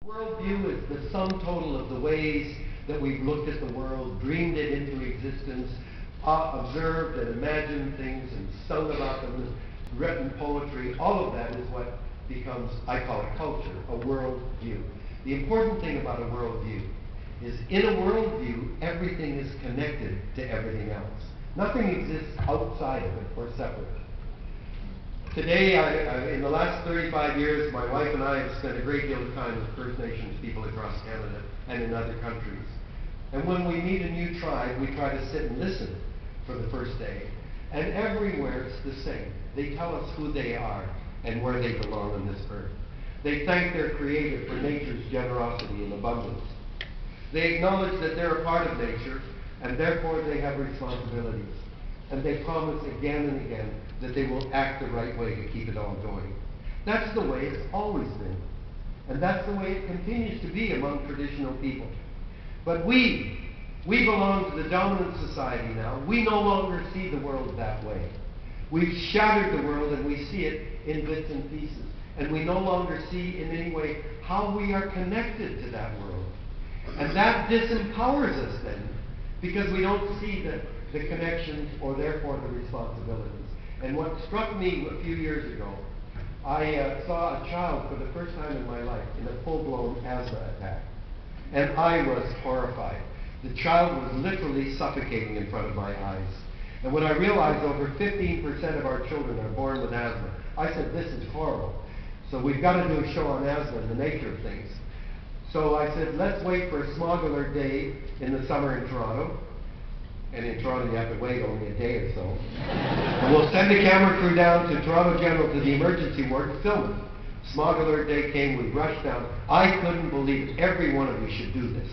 Worldview is the sum total of the ways that we've looked at the world, dreamed it into existence, observed and imagined things and sung about them, written poetry. All of that is what becomes, I call it culture, a worldview. The important thing about a worldview is in a worldview, everything is connected to everything else. Nothing exists outside of it or separate. Today, in the last 35 years, my wife and I have spent a great deal of time with First Nations people across Canada and in other countries. And when we meet a new tribe, we try to sit and listen for the first day. And everywhere it's the same. They tell us who they are and where they belong on this earth. They thank their Creator for nature's generosity and abundance. They acknowledge that they're a part of nature, and therefore they have responsibilities. And they promise again and again that they will act the right way to keep it all going. That's the way it's always been. And that's the way it continues to be among traditional people. But we belong to the dominant society now. We no longer see the world that way. We've shattered the world and we see it in bits and pieces. And we no longer see in any way how we are connected to that world. And that disempowers us then, because we don't see the connections or therefore the responsibilities. And what struck me a few years ago, I saw a child for the first time in my life in a full-blown asthma attack. And I was horrified. The child was literally suffocating in front of my eyes. And when I realized over 15% of our children are born with asthma, I said, this is horrible. So we've got to do a show on asthma and the nature of things. So I said, let's wait for a smog alert day in the summer in Toronto. And in Toronto, you have to wait only a day or so. And we'll send a camera crew down to Toronto General to the emergency ward to film it. Smog alert day came, we rushed down. I couldn't believe it. Every one of you should do this.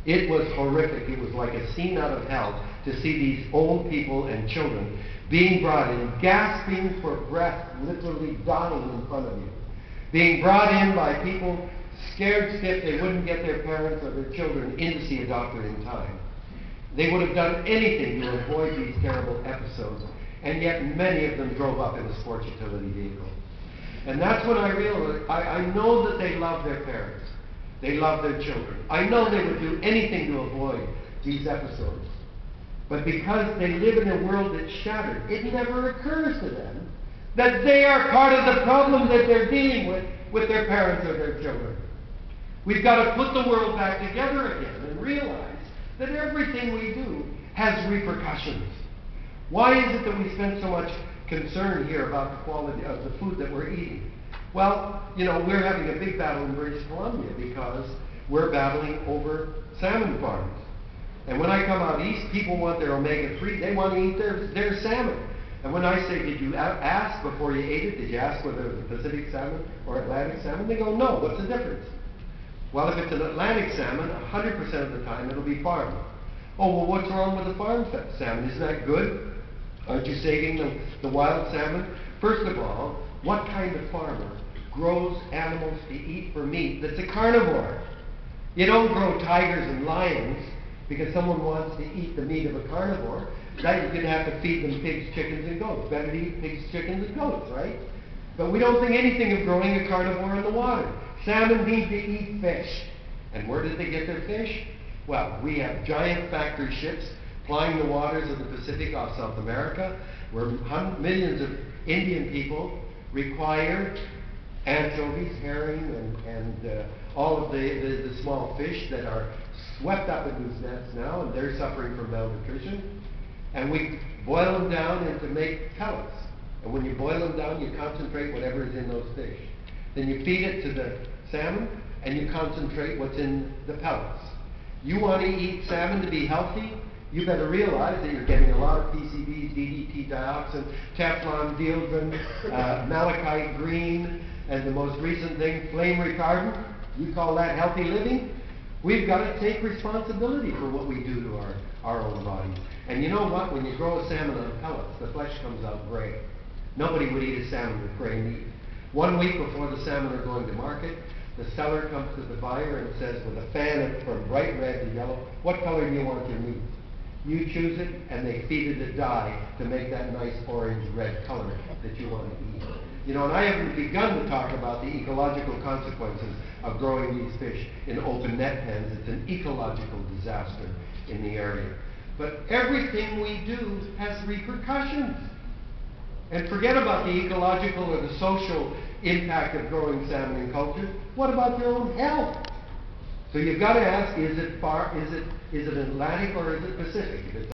It was horrific. It was like a scene out of hell to see these old people and children being brought in, gasping for breath, literally dying in front of you. Being brought in by people scared stiff they wouldn't get their parents or their children in to see a doctor in time. They would have done anything to avoid these terrible episodes, and yet many of them drove up in a sports utility vehicle. And that's when I realized, I know that they love their parents. They love their children. I know they would do anything to avoid these episodes. But because they live in a world that's shattered, it never occurs to them that they are part of the problem that they're dealing with their parents or their children. We've got to put the world back together again and realize that everything we do has repercussions. Why is it that we spend so much concern here about the quality of the food that we're eating? Well, you know, we're having a big battle in British Columbia because we're battling over salmon farms. And when I come out east, people want their omega-3. They want to eat their salmon. And when I say, did you ask before you ate it? Did you ask whether it was Pacific salmon or Atlantic salmon? They go, no. What's the difference? Well, if it's an Atlantic salmon, 100% of the time it'll be farmed. Oh, well, what's wrong with the farmed salmon? Isn't that good? Aren't you saving the wild salmon? First of all, what kind of farmer grows animals to eat for meat that's a carnivore? You don't grow tigers and lions because someone wants to eat the meat of a carnivore. That you're going to have to feed them pigs, chickens, and goats. Better to eat pigs, chickens, and goats, right? But we don't think anything of growing a carnivore in the water. Salmon need to eat fish. And where did they get their fish? Well, we have giant factory ships plying the waters of the Pacific off South America, where millions of Indian people require anchovies, herring, and all of the small fish that are swept up in these nets now, and they're suffering from malnutrition. And we boil them down and to make pellets. And when you boil them down, you concentrate whatever is in those fish. Then you feed it to the salmon, and you concentrate what's in the pellets. You want to eat salmon to be healthy? You better realize that you're getting a lot of PCBs, DDT, dioxin, Teflon, dieldrin, malachite green, and the most recent thing, flame retardant. You call that healthy living? We've got to take responsibility for what we do to our own bodies. And you know what? When you grow a salmon on pellets, the flesh comes out gray. Nobody would eat a salmon with gray meat. 1 week before the salmon are going to market, the seller comes to the buyer and says, with a fan from bright red to yellow, what color do you want your meat? You choose it, and they feed it a dye to make that nice orange-red color that you want to eat. You know, and I haven't begun to talk about the ecological consequences of growing these fish in open net pens. It's an ecological disaster in the area. But everything we do has repercussions. And forget about the ecological or the social impact of growing salmon in cultures. What about your own health? So you've got to ask, is it Atlantic or is it Pacific? If it's